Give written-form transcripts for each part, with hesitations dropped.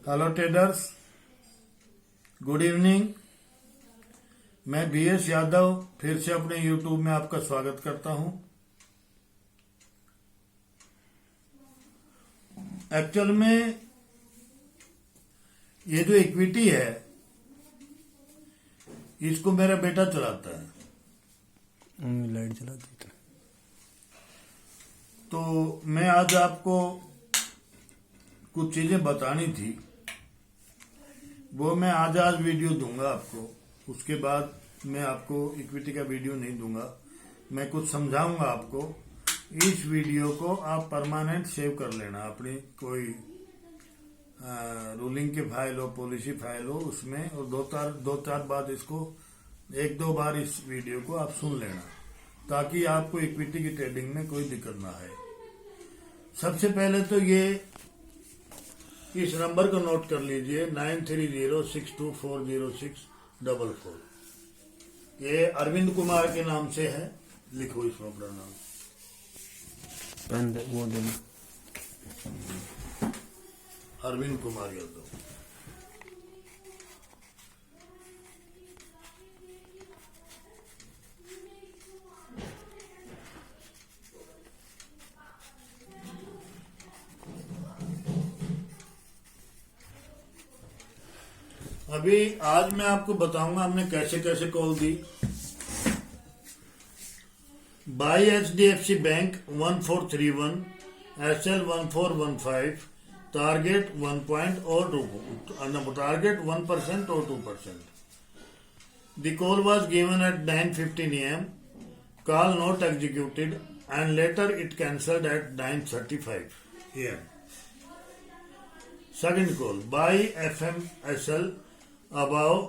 Hello traders, good evening. मैं BS Yadav फिर से अपने YouTube में आपका स्वागत करता हूं। एक्चुअल में ये जो इक्विटी है इसको मेरा बेटा चलाता है। लाइट जला दी थी। तो मैं आज आपको कुछ चीजें बतानी थी, वो मैं आज वीडियो दूंगा आपको। उसके बाद मैं आपको इक्विटी का वीडियो नहीं दूंगा, मैं कुछ समझाऊंगा आपको। इस वीडियो को आप परमानेंट सेव कर लेना, अपनी कोई रूलिंग की फाइल हो, पॉलिसी फाइल हो, उसमें। और दो चार बार इसको, एक दो बार इस वीडियो को आप सुन लेना, ताकि आपको इक्विटी की ट्रेडिंग में कोई दिक्कत ना आए। सबसे पहले तो ये इस नंबर को नोट कर लीजिए, 9306240644। ये अरविंद कुमार के नाम से है, लिखो इसमें अपना नाम। पेन वो देना। अरविंद कुमार यादव। अभी आज मैं आपको बताऊंगा हमने कैसे कैसे कॉल दी। By HDFC bank 1431, SL 1415, target 1% और 2%, टारगेट 1% और 2%. The call was given at 9:15 AM. Call not executed and later it cancelled at 9:35 AM. Second call, buy FMSL above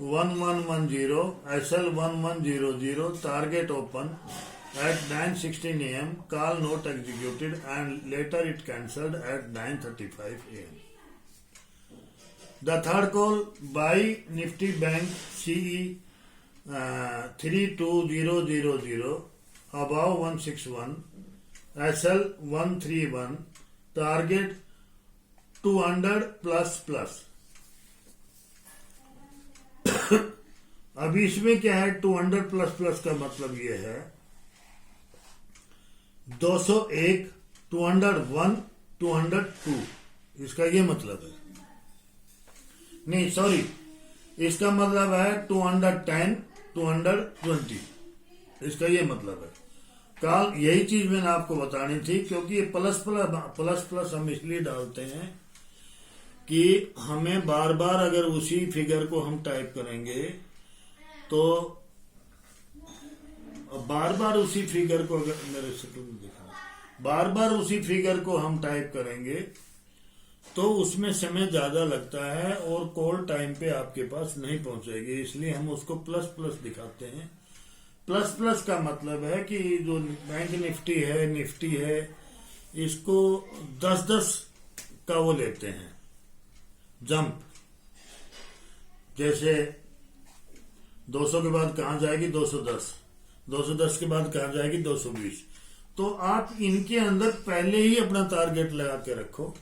1110, SL 1100, target open at 9:16 AM. Call not executed and later it cancelled at 9:35 AM. The third call, buy Nifty Bank CE 32000 above 161, SL 131, target 200 plus. अभी इसमें क्या है, 200 plus का मतलब ये है 201, 201, 202, इसका ये मतलब है। नहीं सॉरी, इसका मतलब है 210, 220, इसका ये मतलब है। कल यही चीज मैंने आपको बतानी थी, क्योंकि ये प्लस हम इसलिए डालते हैं कि हमें बार बार अगर उसी फिगर को हम टाइप करेंगे तो बार बार उसी फिगर को, अगर मेरे से दिखा, बार बार उसी फिगर को हम टाइप करेंगे तो उसमें समय ज्यादा लगता है और कॉल टाइम पे आपके पास नहीं पहुंचेगी। इसलिए हम उसको प्लस दिखाते हैं। प्लस का मतलब है कि जो बैंक निफ्टी है, इसको 10 का वो लेते हैं जंप। जैसे 200 के बाद कहां जाएगी, 210, 210 के बाद कहां जाएगी, 220। तो आप इनके अंदर पहले ही अपना टारगेट लगा के रखो।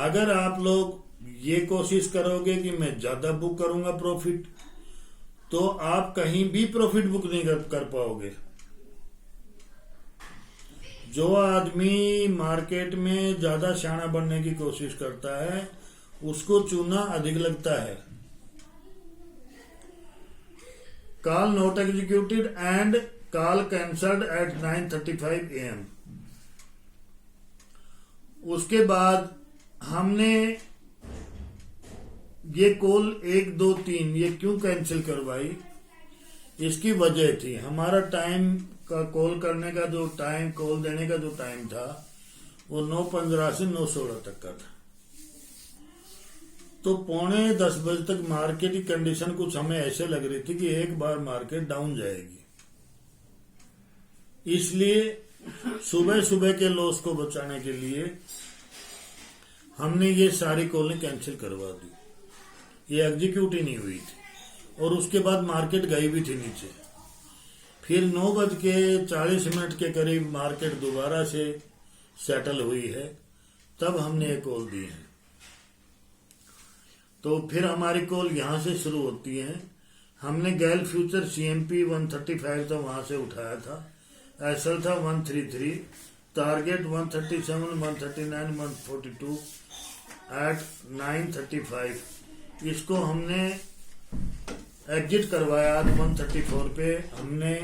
अगर आप लोग ये कोशिश करोगे कि मैं ज्यादा बुक करूंगा प्रॉफिट, तो आप कहीं भी प्रॉफिट बुक नहीं कर पाओगे। जो आदमी मार्केट में ज्यादा शाना बनने की कोशिश करता है, उसको चूना अधिक लगता है। Call not executed and call cancelled at 9:35 AM। उसके बाद हमने ये कॉल 1, 2, 3 ये क्यों कैंसिल करवाई, इसकी वजह थी हमारा टाइम का, कॉल करने का जो टाइम, कॉल देने का जो टाइम था वो 9:15 से 9:16 तक का था। तो 9:45 बजे तक मार्केट की कंडीशन कुछ हमें ऐसे लग रही थी कि एक बार मार्केट डाउन जाएगी। इसलिए सुबह के लॉस को बचाने के लिए हमने ये सारी कॉलें कैंसिल करवा दी। ये एग्जीक्यूट ही नहीं हुई थी और उसके बाद मार्केट गई भी थी नीचे। फिर 9:40 के करीब मार्केट दोबारा से सेटल हुई है, तब हमने ये कॉल दी है। तो फिर हमारी कॉल यहां से शुरू होती है। हमने गैल फ्यूचर CMP 135 था, वहां से उठाया था। एसएल था 133, टारगेट 137, 139, 142 एट 9:35। इसको हमने एग्जिट करवाया 134 पे। हमने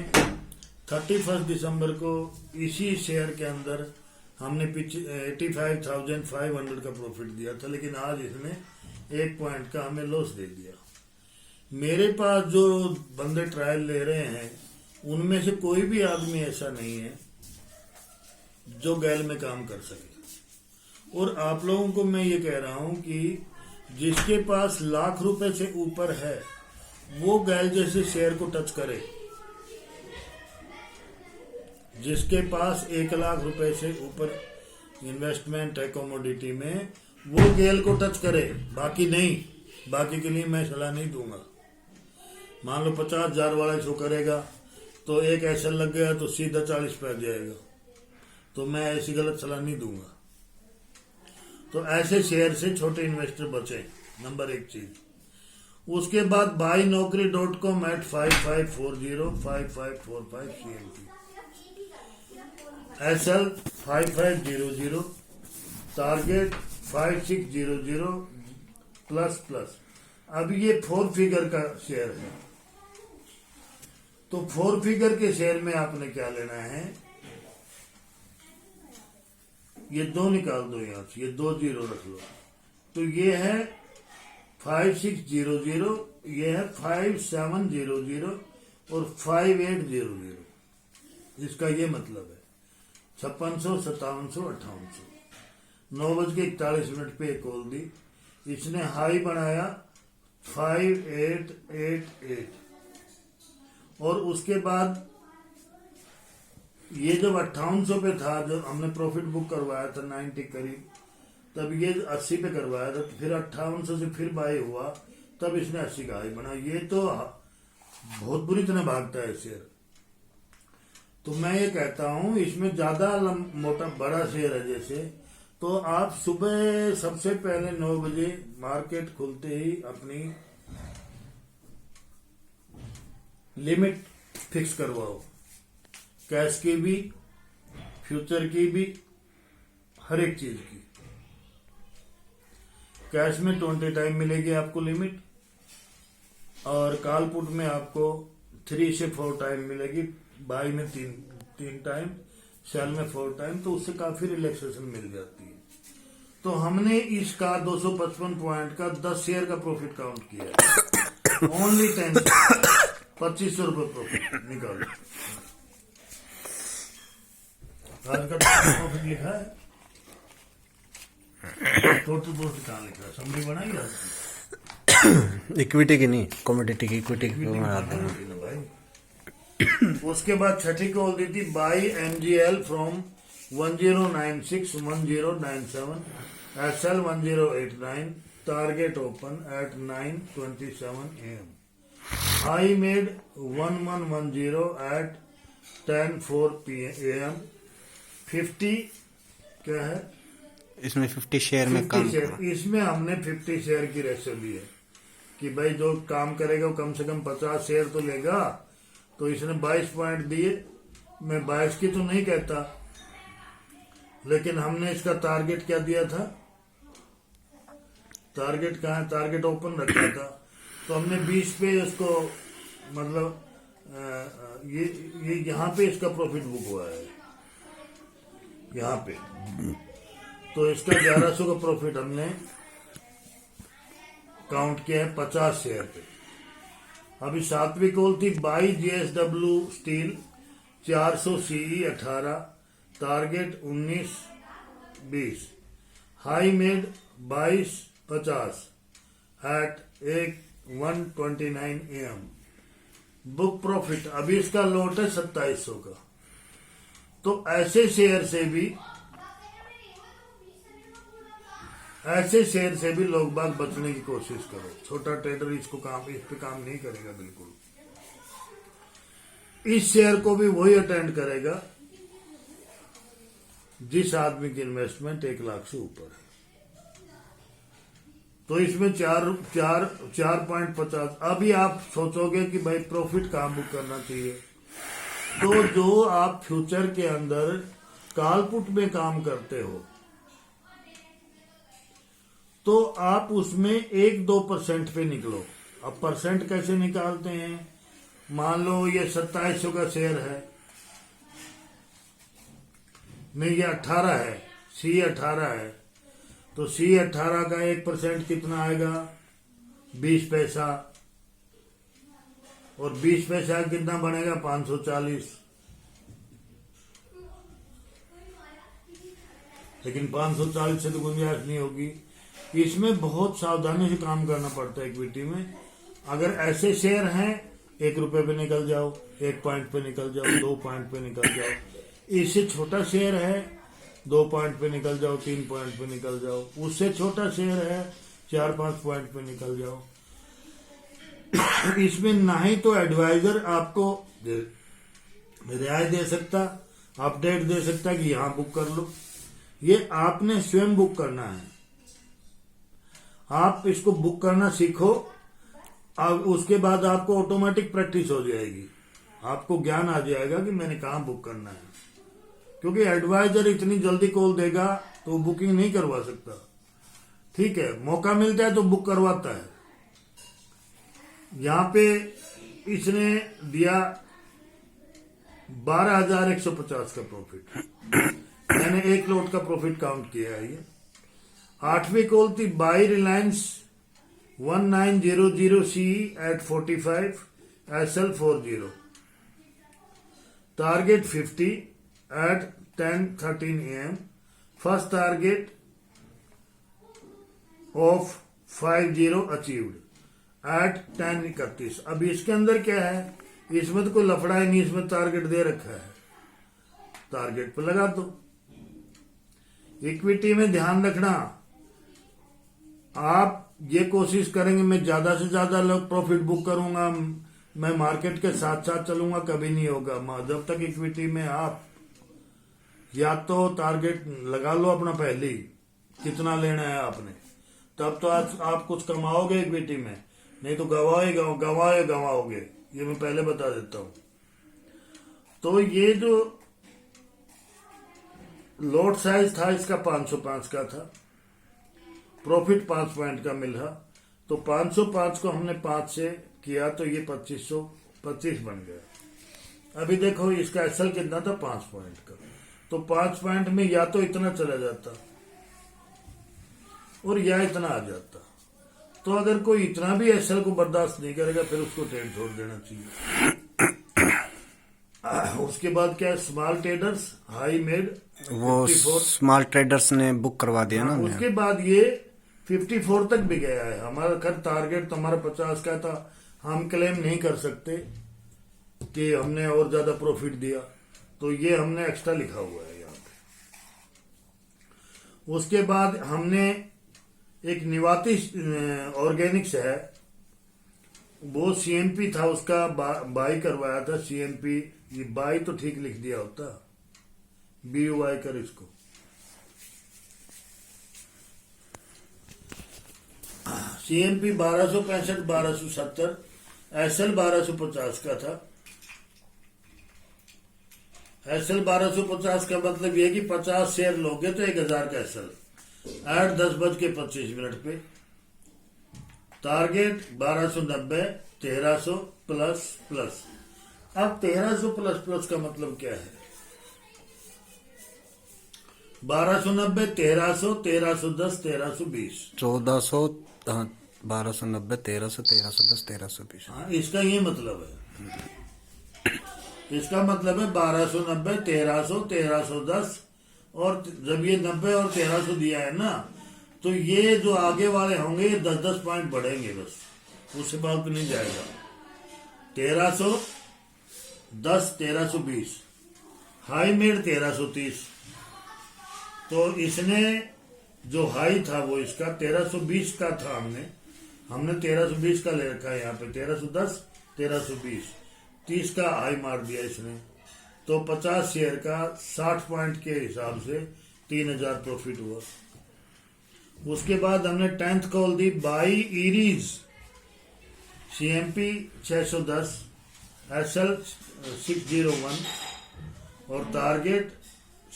31 दिसंबर को इसी शेयर के अंदर हमने 85,500 का प्रॉफिट दिया था, लेकिन आज इसने 1 पॉइंट का हमें लॉस दे दिया। मेरे पास जो बंदे ट्रायल ले रहे हैं उनमें से कोई भी आदमी ऐसा नहीं है जो गैल में काम कर सके। और आप लोगों को मैं ये कह रहा हूं कि जिसके पास लाख रुपए से ऊपर है वो गैल जैसे शेयर को टच करे। जिसके पास 1 लाख रुपए से ऊपर इन्वेस्टमेंट है कमोडिटी में, वो गैल को टच करे, बाकी नहीं। बाकी के लिए मैं सलाह नहीं दूंगा। मान लो 50,000 वाला शो करेगा तो एक ऐसा लग गया तो सीधा 40 पे आ जाएगा, तो मैं ऐसी गलत सलाह नहीं दूंगा। तो ऐसे शेयर से छोटे इन्वेस्टर बचे, नंबर 1 चीज। उसके बाद buynokri.com at 5540-5545 CMP, SL 5500, target 5600 plus. अब ये 4 फिगर का शेयर है। तो 4 फिगर के शेयर में आपने क्या लेना है, ये 2 निकाल दो यहां से, ये 2 जीरो रख लो। तो ये है 5600, ये है 5700 और 5800। इसका ये मतलब है 5600, 5700, 5800। 9:41 पे कॉल दी, इसने हाई बनाया 5888 और उसके बाद ये जब 5800 पे था, जब हमने प्रॉफिट बुक करवाया था 90 करीब, तब ये 80 पे करवाया था। तो फिर 5800 से फिर बाय हुआ, तब इसने 80 का हाई बना। ये तो बहुत बुरी तरह भागता है शेयर। तो मैं ये कहता हूं इसमें ज्यादा मोटा बड़ा शेयर है जैसे, तो आप सुबह सबसे पहले 9 बजे मार्केट खुलते ही अपनी लिमिट फिक्स करवाओ, कैश की भी, फ्यूचर की भी, हर एक चीज की। कैश में 20 टाइम मिलेगी आपको लिमिट, और कॉल पुट में आपको 3 से 4 टाइम मिलेगी। बाई में 3 टाइम, सेल में 4 टाइम, तो उससे काफी रिलैक्सेशन मिल जाती है। तो हमने इसका 255 पॉइंट का 10 शेयर का प्रॉफिट काउंट किया है। ओनली 10, 2500 रुपये प्रॉफिट निकालो। आज का प्रॉफिट लिखा है, टोटल प्रॉफिट कहाँ लिखा है, समरी बनाई आपकी? इक्विटी की नहीं, कमोडिटी की, इक्विटी की बनाते हैं भाई। उसके बाद छठी कॉल दी थी buy MGL from 1096 1097, SL 1089, target open at 9:27 AM, high made 1110 at 10:04 AM। 50 क्या है इसमें 50 शेयर में काम शेयर, इसमें हमने 50 शेयर की रेशो ली है कि भाई जो काम करेगा वो कम से कम 50 शेयर तो लेगा। तो इसने 22 पॉइंट दिए। मैं 22 की तो नहीं कहता, लेकिन हमने इसका टारगेट क्या दिया था, टारगेट कहाँ है, टारगेट ओपन रखा था। तो हमने 20 पे इसको, मतलब ये यहाँ पे इसका प्रॉफिट बुक हुआ है यहाँ पे। तो इसका 1100 का प्रॉफिट हमने काउंट किया है 50 शेयर पे। अभी 7वीं कॉल थी buy JSW steel 400 CE 18, target 19-20, high made 22-50 at 1:29 AM, book profit अभी इसका लॉट है 2700 का। तो ऐसे शेयर से भी लोग बाग बचने की कोशिश करो। छोटा ट्रेडर इस पे काम नहीं करेगा बिल्कुल। इस शेयर को भी वही अटेंड करेगा जिस आदमी की इन्वेस्टमेंट 1 लाख से ऊपर है। तो इसमें 4.50। अभी आप सोचोगे कि भाई प्रॉफिट कहाँ बुक करना चाहिए, तो जो आप फ्यूचर के अंदर कॉलपुट में काम करते हो तो आप उसमें 1-2% पे निकलो। अब परसेंट कैसे निकालते हैं? मान लो ये 2700 का शेयर है, नहीं ये 18 है, C18 है, तो C18 का 1% कितना आएगा? 20 पैसा। और 20 पैसा कितना बनेगा? 540। लेकिन 540 से तो गुंजाइश नहीं होगी। इसमें बहुत सावधानी से काम करना पड़ता है इक्विटी में। अगर ऐसे शेयर हैं 1 रुपए पे निकल जाओ, 1 पॉइंट पे निकल जाओ, 2 पॉइंट पे निकल जाओ। इससे छोटा शेयर है 2 पॉइंट पे निकल जाओ, 3 पॉइंट पे निकल जाओ। उससे छोटा शेयर है 4-5 पॉइंट पे निकल जाओ। इसमें ना ही तो एडवाइजर आपको रियायत दे सकता, अपडेट दे सकता कि यहां बुक कर लो। ये आपने स्वयं बुक करना है। आप इसको बुक करना सीखो, अब उसके बाद आपको ऑटोमेटिक प्रैक्टिस हो जाएगी। आपको ज्ञान आ जाएगा कि मैंने कहां बुक करना है। क्योंकि एडवाइजर इतनी जल्दी कॉल देगा तो बुकिंग नहीं करवा सकता। ठीक है, मौका मिलता है तो बुक करवाता है। यहां पे इसने दिया 12,150 का प्रॉफिट। मैंने 1 लॉट का प्रॉफिट काउंट किया है। ये 8वीं कॉल थी buy Reliance 1900 at 45 SL40, target 50 at 10:13 AM, first target of 50 achieved at 10:31। अब इसके अंदर क्या है? इसमें तो कोई लफड़ा ही नहीं, इसमें टारगेट दे रखा है, टारगेट पे लगा दो। इक्विटी में ध्यान रखना, आप ये कोशिश करेंगे मैं ज्यादा से ज्यादा प्रॉफिट बुक करूंगा, मैं मार्केट के साथ साथ चलूंगा, कभी नहीं होगा। जब तक इक्विटी में आप या तो टारगेट लगा लो अपना पहले ही, कितना लेना है आपने, तब तो आज आप कुछ कमाओगे इक्विटी में, नहीं तो गवाओगे। ये मैं पहले बता देता हूं। तो ये जो लॉट साइज था इसका 505 का था, प्रॉफिट 5 पॉइंट का मिला। तो 505 को हमने 5 से किया तो ये 2525 बन गया। अभी देखो इसका एसएल कितना था? 5 पॉइंट का। तो 5 पॉइंट में या तो इतना चला जाता और या इतना आ जाता। तो अगर कोई इतना भी एसएल को बर्दाश्त नहीं करेगा फिर उसको ट्रेड छोड़ देना चाहिए। उसके बाद क्या है? स्मॉल ट्रेडर्स हाई मेड, वो स्मॉल ट्रेडर्स ने बुक करवा दिया ना। उसके बाद ये 54 तक भी गया है। हमारा खैर टारगेट तो हमारा 50 का था, हम क्लेम नहीं कर सकते कि हमने और ज्यादा प्रॉफिट दिया, तो ये हमने एक्स्ट्रा लिखा हुआ है यहाँ पे। उसके बाद हमने एक निवाती ऑर्गेनिक्स है, वो सीएमपी था, उसका बाई करवाया था। सीएमपी, ये बाई तो ठीक लिख दिया होता, BUY कर इसको। सीएमपी 1265 1270, एसएल 1250 का था। एसएल 1250 का मतलब ये कि 50 शेयर लोगे तो 1000 का एसएल एट 10:25 पे। Target 1290, 1300 plus plus. अब 1300 प्लस प्लस का मतलब क्या है? 1290, 1300, 1310, 1320, 1400, 1290, 1300, 1310, 1320। हाँ, इसका ये मतलब है। इसका मतलब है 1290, 1300, 1310, और जब ये 90 और 1300 दिया है ना, तो ये जो आगे वाले होंगे ये 10-10 पॉइंट बढ़ेंगे, बस उससे बाद नहीं जाएगा। 1310, 1320, हाई मेड 1330। तो इसने जो हाई था वो इसका 1320 का था, हमने 1320 का ले रखा है यहाँ पे। 1310, 1320, 30 का हाई मार दिया इसने। तो 50 शेयर का 60 पॉइंट के हिसाब से 3000 प्रॉफिट हुआ। उसके बाद हमने 10th कॉल दी बाई इरीज CMP 610 SL 601 और टारगेट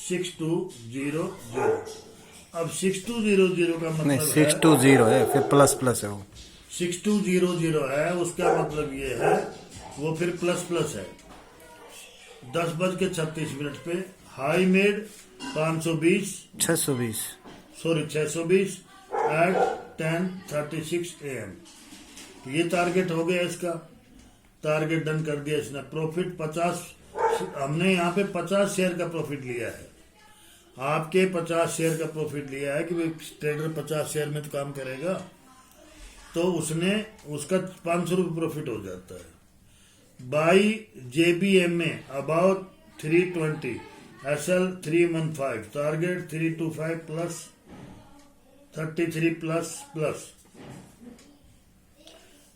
6200। अब 6200 का नहीं, मतलब 620 है, फिर प्लस प्लस है वो। 6200 है, उसका मतलब ये है वो फिर प्लस प्लस है। 10:36 पे हाई मेड 520 620। 620 at 10:36 AM। ये टारगेट हो गया इसका, टारगेट डन कर दिया इसने। प्रॉफिट 50, हमने यहाँ पे 50 शेयर का प्रॉफिट लिया है। आपके 50 शेयर का प्रॉफिट लिया है कि भाई ट्रेडर 50 शेयर में तो काम करेगा, तो उसने उसका 500 रुपये प्रॉफिट हो जाता है। बाई JBM में about 320 SL 315 target 325 plus 33 plus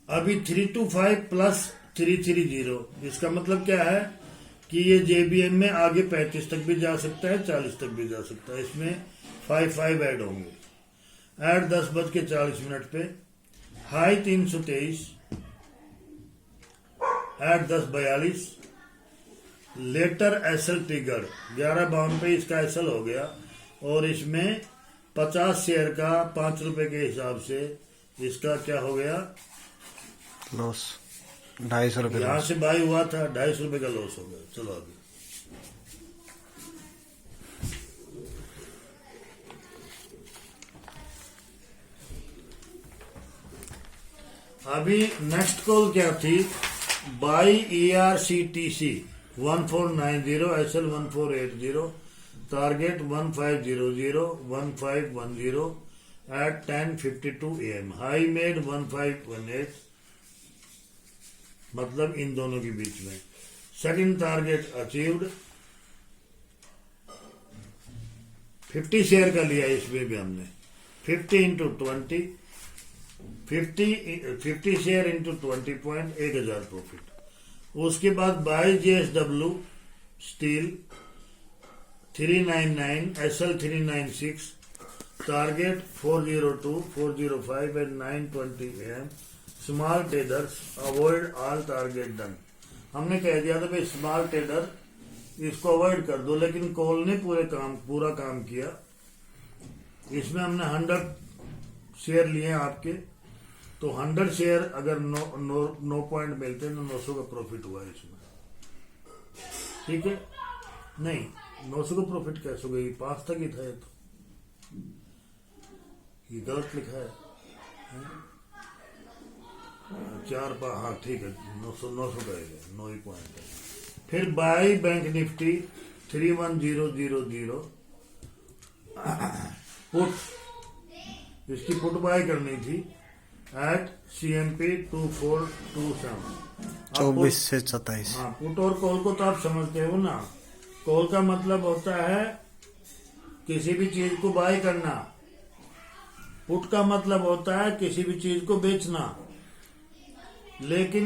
अभी 325 प्लस 330। इसका मतलब क्या है कि ये JBM में आगे 35 तक भी जा सकता है, 40 तक भी जा सकता है। इसमें 5 ऐड होंगे। एट 10:40 पे high 323 at 10:42। Later SL trigger 11:52 पे इसका SL हो गया और इसमें 50 शेयर का 5 रुपए के हिसाब से इसका क्या हो गया, लॉस 250 रुपये। यहां से बाई हुआ था 250 रुपए का लॉस हो गया। चलो अभी नेक्स्ट कॉल क्या थी, buy ERCTC 1490 SL 1480 target 1500 1510 at 10:52 AM। High made 1518, मतलब इन दोनों के बीच में। Second target achieved. 50 शेयर का लिया इसमें भी हमने, 50 into 20 50 share into 20 point 1000 profit. उसके बाद buy JSW steel 399 SL 396 target 402 405 at 9:20 AM। Small traders avoid all target done. हमने कह दिया था भाई स्मॉल ट्रेडर इसको अवॉइड कर दो, लेकिन कॉल ने पूरा काम किया। इसमें हमने 100 शेयर लिए आपके, तो 100 शेयर अगर 9 पॉइंट मिलते हैं तो 900 का प्रॉफिट हुआ इसमें। ठीक है, नहीं 900 का प्रॉफिट कैसे हो गई, 5 तक ही था ये, तो ये गलत लिखा है। 4 हाँ ठीक है, 900 का है, 9 ही पॉइंट है। फिर बाई बैंक निफ्टी 31000 पुट, इसकी पुट बाय करनी थी एट CMP 2427 24 से 27। हाँ, पुट और कॉल को तो आप समझते हो ना। कॉल का मतलब होता है किसी भी चीज को बाय करना, पुट का मतलब होता है किसी भी चीज को बेचना। लेकिन